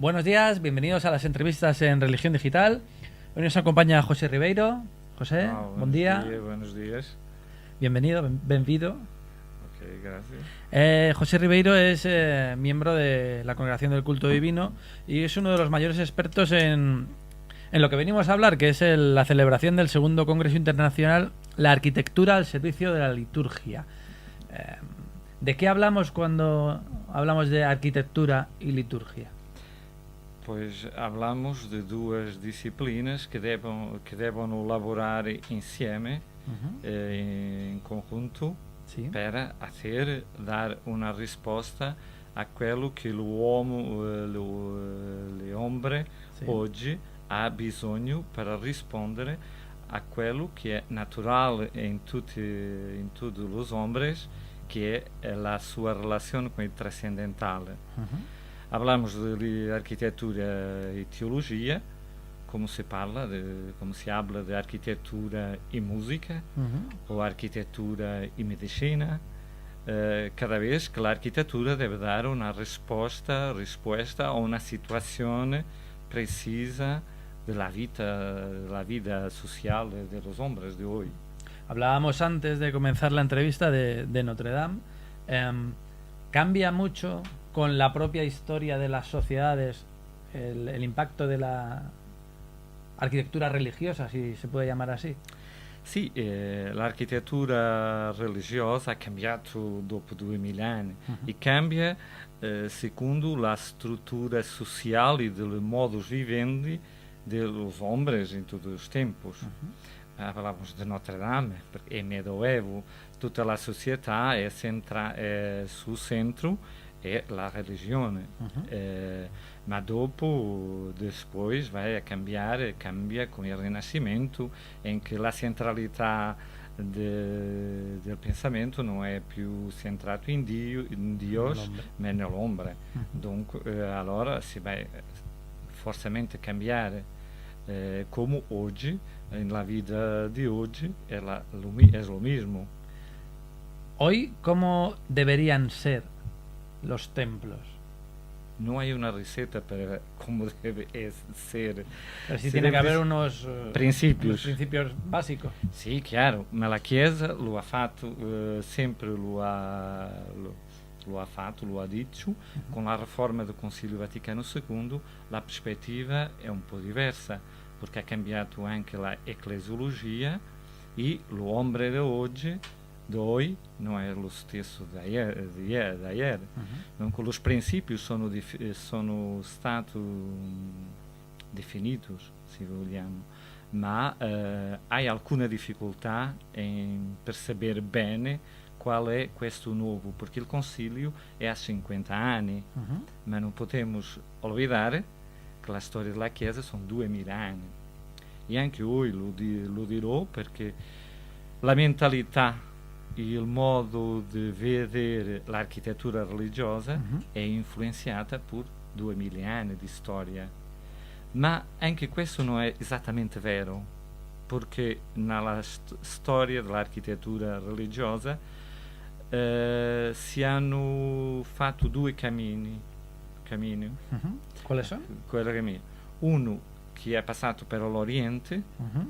Buenos días, bienvenidos a las entrevistas en Religión Digital. Hoy nos acompaña José Ribeiro. José, buen día. Buenos días. Bienvenido, benvido. Ok, gracias. José Ribeiro es miembro de la Congregación del Culto Divino y es uno de los mayores expertos en lo que venimos a hablar, que es la celebración del segundo Congreso Internacional, la arquitectura al servicio de la liturgia. ¿De qué hablamos cuando hablamos de arquitectura y liturgia? Pois hablamos de duas disciplinas que devem elaborar insieme, em conjunto, Sí. para dar uma resposta àquilo que l'uomo, l'hombre, Sí. hoje ha bisogno para responder àquilo que é natural em todos os homens, que é a sua relação com o transcendental. Hablamos de arquitetura e teologia, como se habla de arquitetura e música, ou arquitetura e medicina, cada vez que a arquitetura deve dar uma resposta a uma situação precisa da vida social dos homens de hoje. Hablábamos antes de comenzar la entrevista de Notre Dame. ¿Cambia mucho con la propia historia de las sociedades el impacto de la arquitectura religiosa, si se puede llamar así? Sì, l'architettura religiosa ha cambiato dopo 2000 anni e cambia secondo la struttura sociale e del modus vivendi dos homens em todos os tempos. Falávamos de Notre Dame, perché è medioevo, tutta la società è sul centro è la religione, ma depois cambia con il Rinascimento, in cui la centralità del pensamento non è più centrato in Dios, ma nell'ombre. Dunque, allora si va fortemente cambiare, come oggi, nella vita di oggi, è lo mismo. Hoy, ¿cómo deberían ser los templos? No hay una receta para cómo debe ser. Pero sí tiene que haber unos principios básicos. Sì, chiaro, ma la Chiesa lo ha fatto, sempre lo ha detto. Con la riforma del Concilio Vaticano II la prospettiva è un po' diversa, perché ha cambiato anche la eclesiologia e l'uomo di oggi não é o stesso da ieri. Dunque, os princípios sono stati definidos, se vogliamo, ma há alcuna difficoltà in perceber bene qual è questo nuovo, perché il Concilio è a 50 anni, ma non possiamo olvidare che la storia della Chiesa sono 2000 anni. E anche oggi lo dirò, perché la mentalità e il modo di vedere l'architettura religiosa è influenzata per 2000 anni di storia. Ma anche questo non è esattamente vero, perché nella storia dell'architettura religiosa si hanno fatto due cammini. Quali sono? Uno che è passato per l'Oriente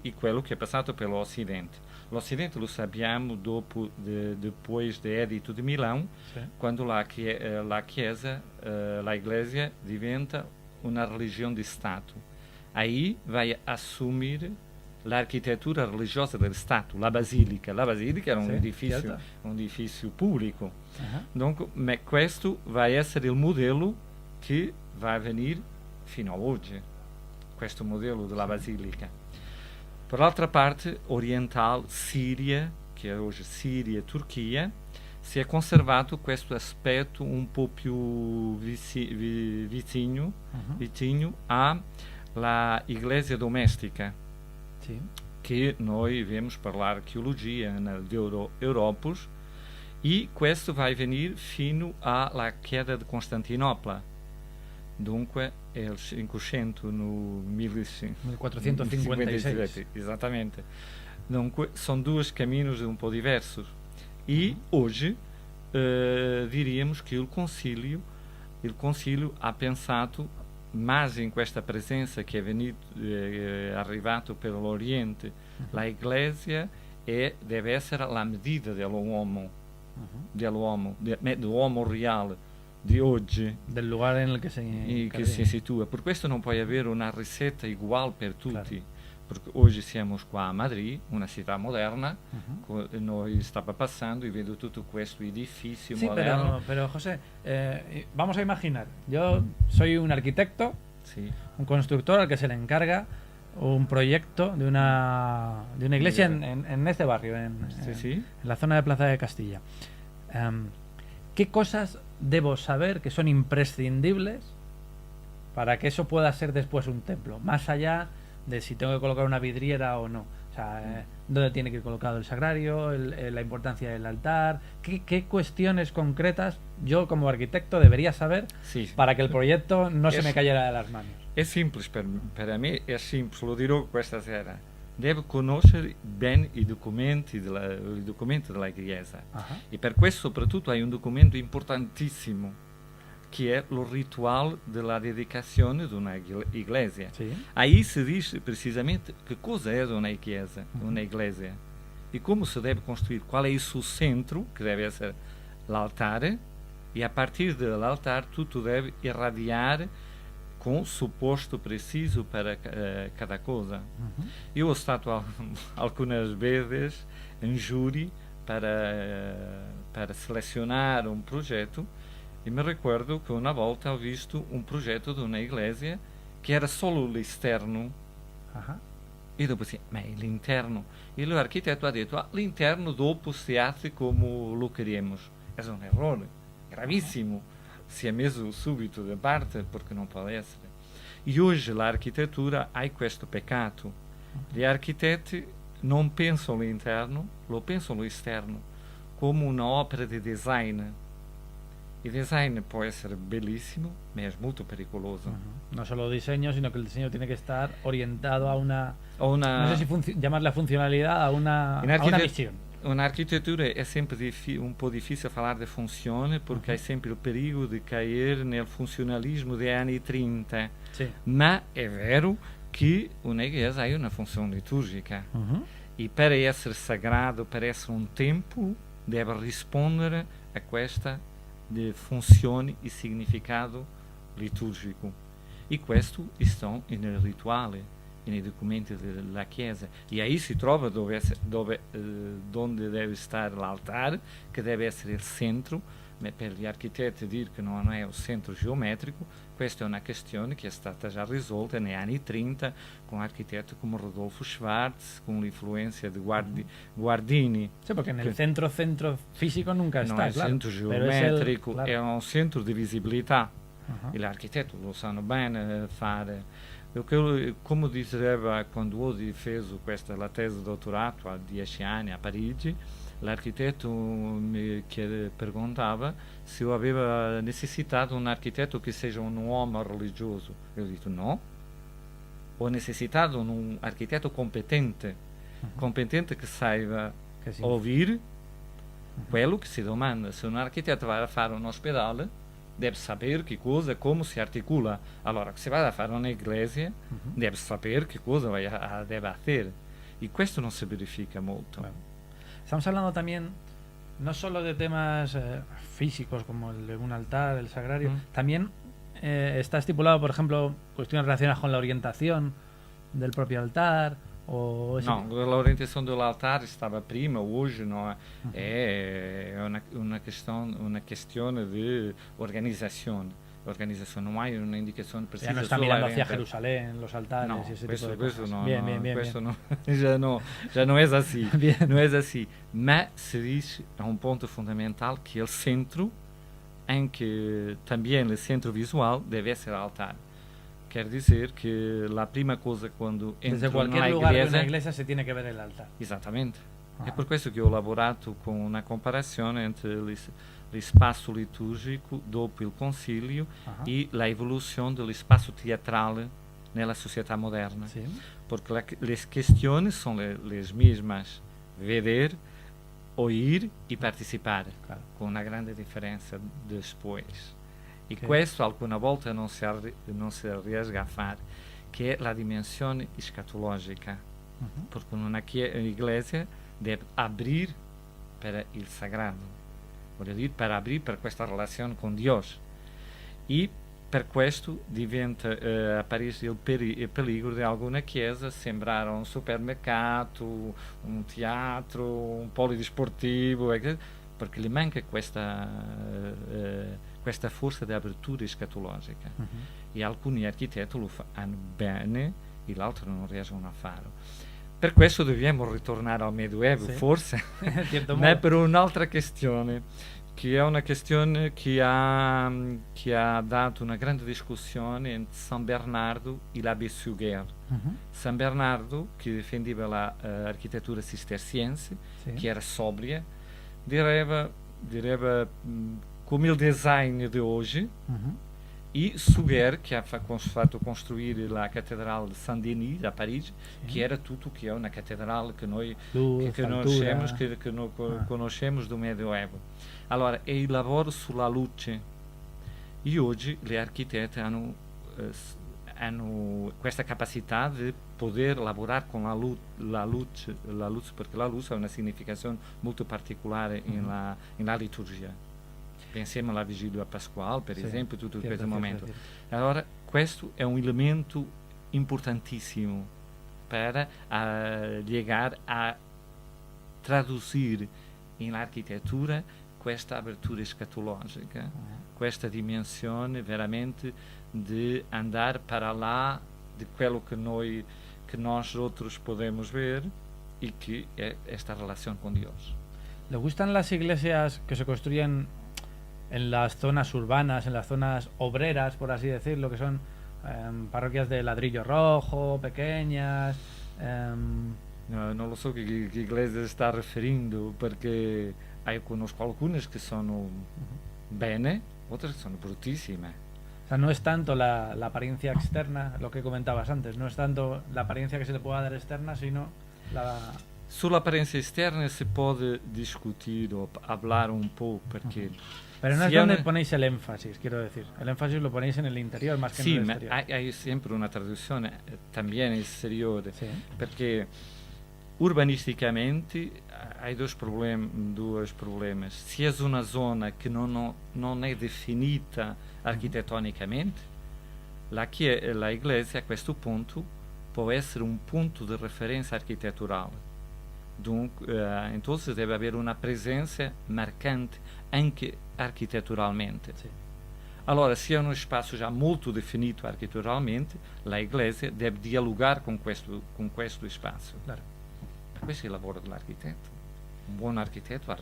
e quello che è passato per l'Occidente. L'Occidente lo sappiamo depois do Edito de Milão, quando la Chiesa, la Iglesia diventa una religione di Stato. Aí vai assumere l'architettura religiosa del Stato, la Basilica. La Basilica era un edifício pubblico. Donc, ma questo vai essere il modello che va a venire fino a oggi, questo modello della Basilica. Per l'altra parte, oriental, Síria, che è oggi Síria e Turchia, si è conservato questo aspetto un po' più vicino alla Iglesia domestica, che noi vemos per l'archeologia nell'Europa, e questo va a venire fino alla queda di Costantinopla. Dunque è il 500 no 1456. Esattamente. Dunque sono due cammini un po' diversi. E oggi diríamos que il concílio ha pensato mas in questa presenza che è arrivato per l'Oriente, la Iglesia deve essere la medida dell'uomo, dell'uomo reale di oggi, del lugar en el que si situa. Per questo non puoi avere una ricetta uguale per tutti. Claro. Perché oggi siamo qua a Madrid, una città moderna, noi stava passando e vedo tutto questo edificio Sí, moderno. pero José, vamos a imaginar, yo soy un arquitecto, Sì. un constructor al que se le encarga un proyecto de una iglesia en este barrio, Sí. en la zona de Plaza de Castilla. ¿Qué cosas debo saber que son imprescindibles para que eso pueda ser después un templo? Más allá de si tengo que colocar una vidriera o no. O sea, dónde tiene que ir colocado el sagrario, la importancia del altar. ¿Qué cuestiones concretas yo como arquitecto debería saber para que el proyecto no se me cayera de las manos? È semplice per me, è semplice, lo dirò questa sera. Deve conoscere bene i documenti della Chiesa. E per questo soprattutto hai un documento importantissimo che è il rituale della dedicazione di una iglesia. Sì. Aí si dice precisamente che cosa è una chiesa, una iglesia, e come si deve costruire, qual è il suo centro, che deve essere l'altare, e a partire dall'altare tutto deve irradiare com suposto preciso para cada coisa. Eu ho stato algumas vezes em júri para selecionar um projeto e me recordo que uma volta ho visto um projeto de uma igreja que era solo l'esterno. E dopo sì, ma è l'interno. E l'architetto ha detto, l'interno dopo si hace come lo queremos. È un errore gravissimo. Si è messo subito da parte perché non può essere. E oggi l'architettura ha questo peccato. Gli architetti non pensano l'interno, lo pensano l'esterno, come un'opera di design. Il design può essere bellissimo, ma è molto pericoloso. No solo diseño, sino que el diseño tiene que estar orientado a una no sé si llamarla funcionalidad, a una misión. Un'architettura è sempre un po' difficile parlare di funzione perché hai sempre il pericolo di cadere nel funzionalismo degli anni 30. Sì. Ma è vero che una chiesa ha una funzione liturgica e per essere sagrado, per essere un tempio, deve rispondere a questa funzione e significato liturgico. E questo sta nel rituale, nei documenti della Chiesa, e aí si trova dove deve stare l'altare, che deve essere il centro, ma per gli architetti dire che non è un centro geometrico, questa è una questione che è stata già risolta negli anni 30 con architetti come Rodolfo Schwarz, con l'influenza di Guardini. Sì, perché nel centro fisico nunca sta, non è un centro geometrico, è un centro di visibilità, e gli architetti lo sanno bene fare. Come diceva quando ho difeso la tesi di dottorato a 10 anni a Parigi, l'architetto mi perguntava se io avevo necessitato un architetto che sia un uomo religioso. Io ho detto no, ho necessitato un architetto competente che saiba ouvir quello che si domanda. Se un architetto va a fare un ospedale, deve saber che cosa, come si articula. Allora, se va a fare una iglesia, deve saber che cosa deve hacer. Y questo no se verifica molto. Bueno. Estamos hablando también no solo de temas físicos como el de un altar, el sagrario, también está estipulado, por ejemplo, cuestiones relacionadas con la orientación del propio altar. No, l'orientazione dell'altare stava prima, oggi no, è una questione di organizzazione. Non hai un'indicazione precisa. Ya no está mirando hacia Jerusalén, los altares no, y ese questo, tipo de cosas. No, bien, questo bien. No, già non è così. Bien. Non è così. Ma si dice a un punto fondamentale che il centro, anche também il centro visual, deve essere l'altare. Quer dizer que la prima cosa quando Desde entro cualquier lugar de una iglesia se tiene que ver el altar. Esattamente. È per questo che ho lavorato con una comparazione entre l'espacio liturgico dopo il concilio e la evoluzione dell'espacio teatrale nella società moderna. Sí. Porque le questioni sono le mesmas. Vedere, oír e participar. Claro. Com uma grande diferença depois. E questo alcune volte non si riesce a fare, che è la dimensione escatologica, perché una iglesia deve aprire per il sagrado, voglio dire, per aprire per questa relazione con Dio. E per questo diventa apparisce il pericolo di alcune chiese sembrare un supermercato, un teatro, un polisportivo, perché gli manca questa forza di apertura escatologica. E alcuni architetti lo fanno bene e gli altri non riescono a farlo. Per questo dobbiamo ritornare al Medioevo, forse, ma per un'altra questione, che è una questione che ha dato una grande discussione entre San Bernardo e l'Abbé Suger. San Bernardo, che difendeva l'architettura cisterciense, che era sobria, diceva come il design di oggi, e Suger, che ha fatto costruire la cattedrale di Saint-Denis a Parigi, che era tutto che è una cattedrale che noi conoscemos do Medioevo. Allora, è il lavoro sulla luce, e oggi gli architetti hanno questa capacità di poter lavorare con la luce, perché la luce ha una significazione molto particolare nella liturgia. Pensiamo alla vigilia pasquale, per esempio, tutto questo momento. Allora, questo è un elemento importantissimo per llegar a tradurre nell'architettura questa apertura escatologica, questa dimensione veramente di andare para lá de quello que nós outros podemos ver y que es esta relación con Dios. ¿Le gustan las iglesias que se construyen en las zonas urbanas, en las zonas obreras, por así decirlo, que son parroquias de ladrillo rojo, pequeñas? Non lo so che iglesia sta riferendo, perché conosco alcune che sono bene, otras que son brutísimas. O sea, no es tanto la apariencia externa, lo que comentabas antes, no es tanto la apariencia que se le pueda dar externa, sino la... Sull'apparenza esterna si puede discutir o hablar un poco, porque... Pero no es donde ponéis el énfasis, quiero decir. El énfasis lo ponéis en el interior más que en el exterior. Sí, hay siempre una traduzione también esteriore, perché urbanisticamente hai due problemi. Se è una zona che non è definita architettonicamente, la iglesia a questo punto può essere un punto di referenza architetturale. Dunque, entonces deve avere una presenza marcante anche architetturalmente. Allora, se è uno spazio già molto definito architetturalmente, la iglesia deve dialogare con questo spazio. Claro. Questo è il lavoro dell'architetto. Un buon architetto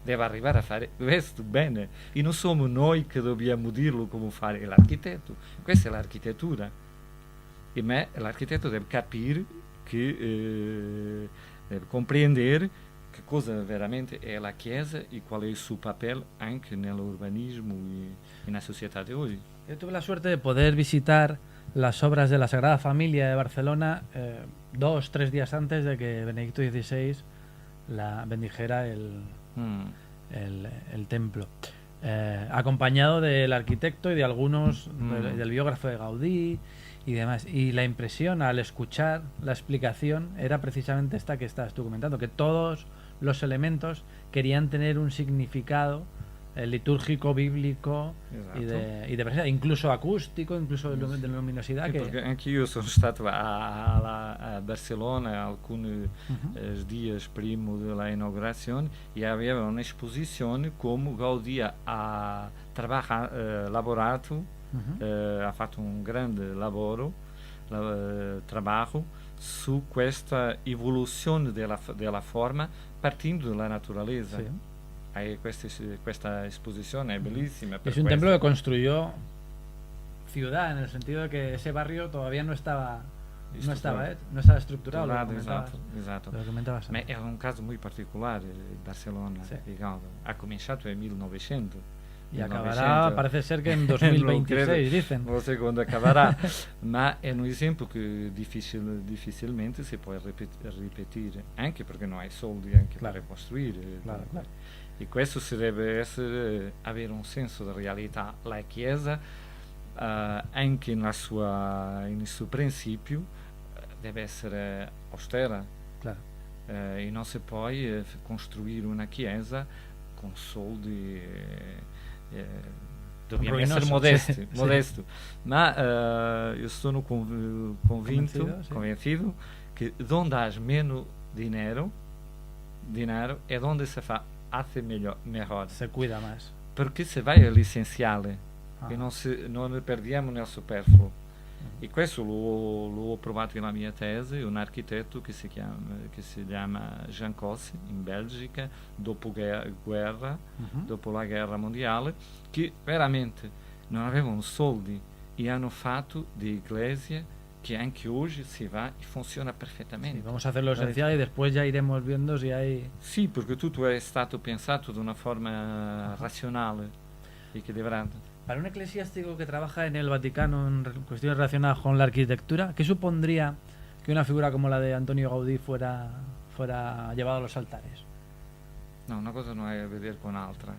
deve arrivare a fare questo bene, e non siamo noi che dobbiamo dirlo come fare l'architetto. Questa è l'architettura, ma l'architetto deve capire che deve comprendere che cosa veramente è la Chiesa e qual è il suo papel anche nell'urbanismo e nella società di oggi. Yo tuve la suerte de poder visitar las obras de la Sagrada Familia de Barcelona 2-3 días antes de que Benedicto XVI la bendijera el templo, acompañado del arquitecto y de algunos del biógrafo de Gaudí y demás, y la impresión al escuchar la explicación era precisamente esta que estás tú comentando, que todos los elementos querían tener un significado litúrgico, bíblico y de presencia, incluso acústico, incluso de luminosidad. Perché anche io sono stato a Barcellona alcuni dias prima della inaugurazione e aveva un'esposizione come Gaudì ha lavorato, ha fatto un grande lavoro, trabalho su questa evoluzione della forma partendo dalla naturaleza. Sí. Questa esposizione è bellissima. Es un templo que construyó ciudad, en el sentido de que ese barrio todavía no estaba estructurado. Esatto. Lo comentabas Ma è un caso molto particolare Barcellona. Ha cominciato nel 1900 y acabará, parece ser que en 2026 dicen. Non so quando acabará, ma è un esempio che difficilmente si può ripetere, anche perché non hai soldi anche per costruire. Claro. E questo si deve avere un senso di realtà. La Chiesa, anche nel suo principio, deve essere austera. Claro. E non si può costruire una Chiesa con soldi. Dobbiamo essere modesti, sì, modesto. sì. Ma io sono convencido che donde hay menos dinero è donde se hace mejor. Se cuida más. Perché se vai all'essenziale e non ne perdiamo nel superfluo. E questo l'ho provato nella mia tesi, un architetto che si chiama Jean Cossy, in Belgica, dopo la guerra mondiale, che veramente non avevano soldi e hanno fatto delle iglesie que anche oggi si va y funciona perfectamente. Sí, vamos a hacer lo esencial y después ya iremos viendo si hay... Sì, perché tutto è stato pensato de una forma razionale y que dovrà... Para un eclesiástico que trabaja en el Vaticano en cuestiones relacionadas con la arquitectura, ¿qué supondría que una figura como la de Antonio Gaudí fuera llevada a los altares? No, una cosa non ha a vedere con l'altra,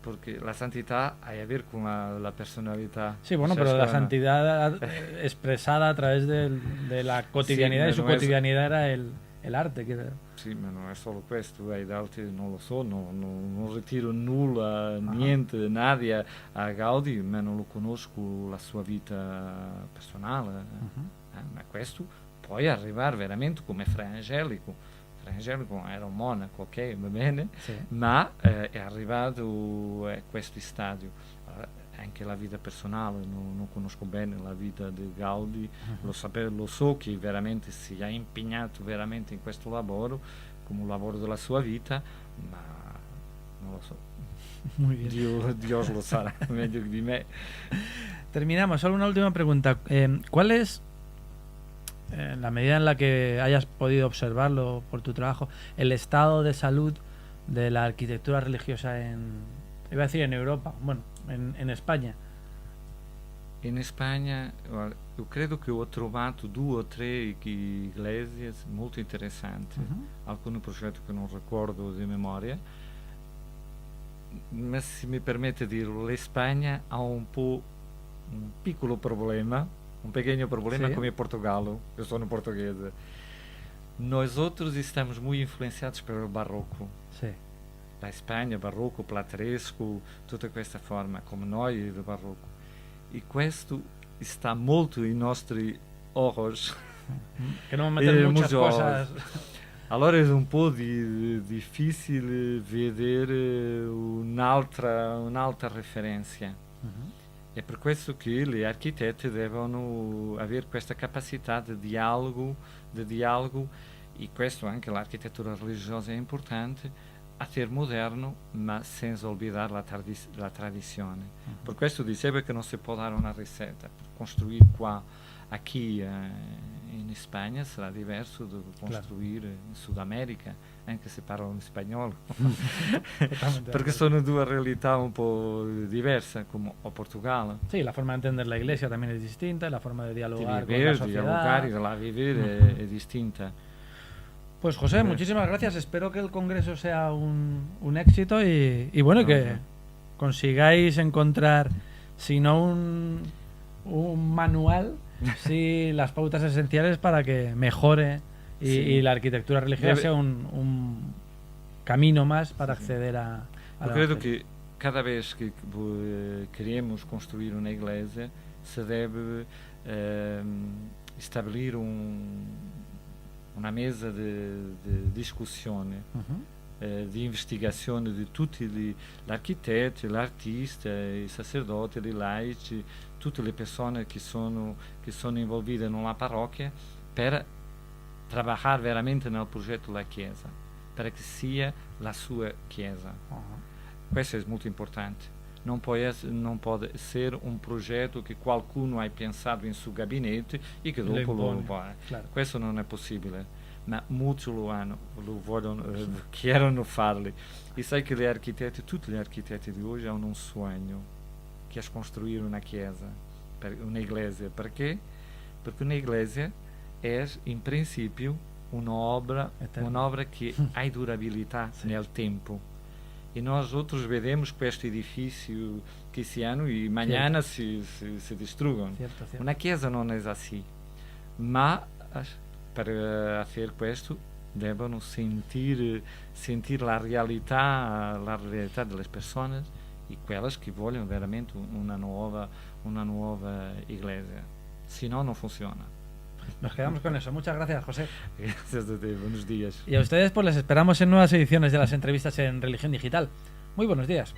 porque la santidad hay a ver con la personalidad. Sí, bueno, pero la santidad expresada a través de la cotidianidad, sí, y su cotidianidad era el arte. Sì, ma non è solo questo, gli altri non lo so, non ritiro nulla, niente, nadia a Gaudi, ma non lo conosco la sua vita personale. Ma questo puoi arrivare veramente come Fra Angelico. Fra Angelico era un monaco, ok, va bene, sì, ma è arrivato a questo stadio. Anche la vita personale, non conosco bene la vita di Gaudi, lo so che veramente si è impegnato veramente in questo lavoro come un lavoro della sua vita, ma non lo so. Muy bien. Dios lo sabrá meglio di me. Terminamos, solo una última pregunta. ¿Cuál es, en la medida en la que hayas podido observarlo por tu trabajo, el estado de salud de la arquitectura religiosa iba a decir en Europa, bueno, in Spagna? In Spagna, io credo che ho trovato 2 o 3 iglesie molto interessanti, alcuni progetti che non ricordo di memoria, ma se mi permette di dirlo, la Spagna ha un piccolo problema, un pequeño problema, sì, come Portogallo, io sono portoghese. Nós outros estamos muito influenciados pelo barroco. Sì. La Spagna, barroco, plateresco, tutta questa forma, come noi do barroco. E questo sta molto nei nostri ojos. Che non mettere muchas cosas. Allora è un po' difficile vedere un'altra referenza. È per questo che gli architetti devono avere questa capacità di dialogo, e questo anche l'architettura religiosa è importante, a ser moderno, ma senza olvidare la tradizione. Per questo dicevo che non si può dare una ricetta. Costruire aqui in Spagna sarà diverso da costruire in Sud America, anche se parlano spagnolo. Perché sono 2 realtà un po' diverse, come a Portogallo. Sí, la forma de entender la iglesia también es distinta, la forma de dialogar con la sociedad. De la vivir es distinta. Pues José, muchísimas gracias. Espero que el congreso sea un éxito y bueno, que consigáis encontrar, si no un manual, sí las pautas esenciales para que mejore y la arquitectura religiosa sea un camino más para acceder a Yo creo que cada vez que queremos construir una iglesia se debe establecer una mesa de discussione, di investigazione di tutti gli architetti, l'artista, i sacerdoti, i laici, tutte le persone che sono involvite nella parrocchia per lavorare veramente nel progetto della Chiesa, per che sia la sua Chiesa. Questo è molto importante. Non può essere un progetto che qualcuno ha pensato in suo gabinete e che dopo lo impone. Claro. Questo non è possibile, ma molti chiedono farli. E sai che tutti gli architetti di oggi hanno un sogno, che è costruire una chiesa, una iglesia. Perché? Perché una iglesia è in principio un'opera che ha durabilità nel tempo. E nós outros veremos que este edifício que esse ano e amanhã se destrugam. Uma chiesa não é assim. Mas para fazer isto devem sentir a realidade das pessoas e aquelas que volem veramente uma nova igreja. Senão, não funciona. Nos quedamos con eso. Muchas gracias, José. Gracias a ti. Buenos días. Y a ustedes pues les esperamos en nuevas ediciones de las entrevistas en Religión Digital. Muy buenos días.